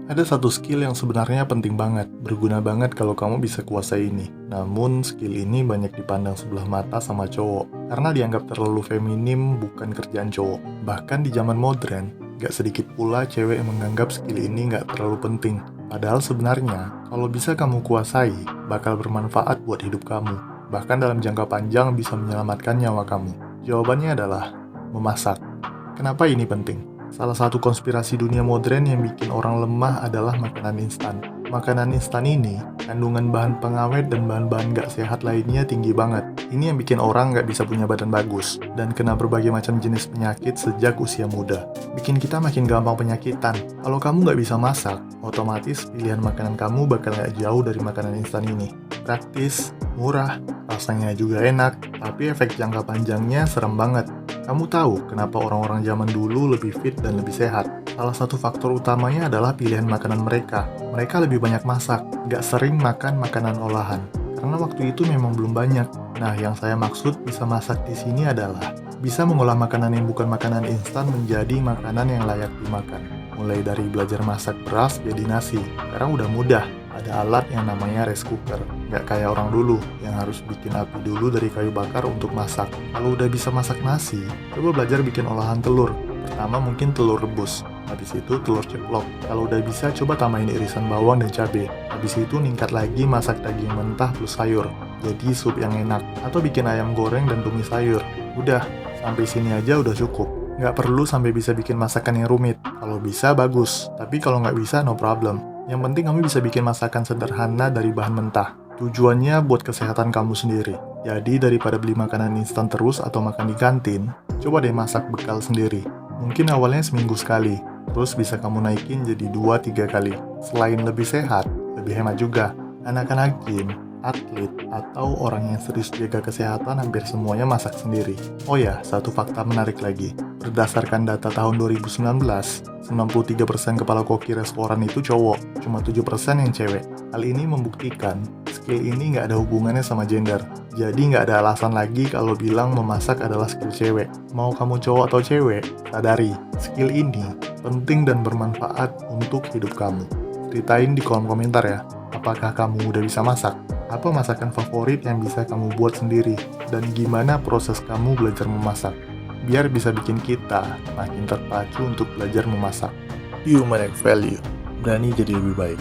Ada satu skill yang sebenarnya penting banget, berguna banget kalau kamu bisa kuasai ini. Namun, skill ini banyak dipandang sebelah mata sama cowok, karena dianggap terlalu feminim, bukan kerjaan cowok. Bahkan di zaman modern, gak sedikit pula cewek yang menganggap skill ini gak terlalu penting. Padahal sebenarnya, kalau bisa kamu kuasai, bakal bermanfaat buat hidup kamu. Bahkan dalam jangka panjang bisa menyelamatkan nyawa kamu. Jawabannya adalah memasak. Kenapa ini penting? Salah satu konspirasi dunia modern yang bikin orang lemah adalah makanan instan. Makanan instan ini, kandungan bahan pengawet dan bahan-bahan gak sehat lainnya tinggi banget. Ini yang bikin orang gak bisa punya badan bagus, dan kena berbagai macam jenis penyakit sejak usia muda. Bikin kita makin gampang penyakitan. Kalau kamu gak bisa masak, otomatis pilihan makanan kamu bakal gak jauh dari makanan instan ini. Praktis, murah, rasanya juga enak, tapi efek jangka panjangnya serem banget. Kamu tahu kenapa orang-orang zaman dulu lebih fit dan lebih sehat? Salah satu faktor utamanya adalah pilihan makanan mereka. Mereka lebih banyak masak, gak sering makan makanan olahan. Karena waktu itu memang belum banyak. Nah, yang saya maksud bisa masak di sini adalah bisa mengolah makanan yang bukan makanan instan menjadi makanan yang layak dimakan. Mulai dari belajar masak beras jadi nasi. Sekarang udah mudah. Ada alat yang namanya rice cooker. Nggak kayak orang dulu, yang harus bikin api dulu dari kayu bakar untuk masak. Kalau udah bisa masak nasi, coba belajar bikin olahan telur. Pertama mungkin telur rebus, habis itu telur ceplok. Kalau udah bisa, coba tambahin irisan bawang dan cabai. Habis itu ningkat lagi masak daging mentah plus sayur. Jadi sup yang enak. Atau bikin ayam goreng dan tumis sayur. Udah, sampai sini aja udah cukup. Nggak perlu sampai bisa bikin masakan yang rumit. Kalau bisa, bagus. Tapi kalau nggak bisa, no problem. Yang penting kamu bisa bikin masakan sederhana dari bahan mentah. Tujuannya buat kesehatan kamu sendiri. Jadi daripada beli makanan instan terus atau makan di kantin, coba deh masak bekal sendiri. Mungkin awalnya seminggu sekali, terus bisa kamu naikin jadi 2-3 kali. Selain lebih sehat, lebih hemat juga. Anak-anak gym, atlet, atau orang yang serius jaga kesehatan hampir semuanya masak sendiri. Oh ya, satu fakta menarik lagi. Berdasarkan data tahun 2019, 93% kepala koki restoran itu cowok, cuma 7% yang cewek. Hal ini membuktikan, skill ini nggak ada hubungannya sama gender. Jadi nggak ada alasan lagi kalau bilang memasak adalah skill cewek. Mau kamu cowok atau cewek, sadari, skill ini penting dan bermanfaat untuk hidup kamu. Ceritain di kolom komentar ya, apakah kamu udah bisa masak? Apa masakan favorit yang bisa kamu buat sendiri? Dan gimana proses kamu belajar memasak? Biar bisa bikin kita makin terpacu untuk belajar memasak. Human Value, berani jadi lebih baik.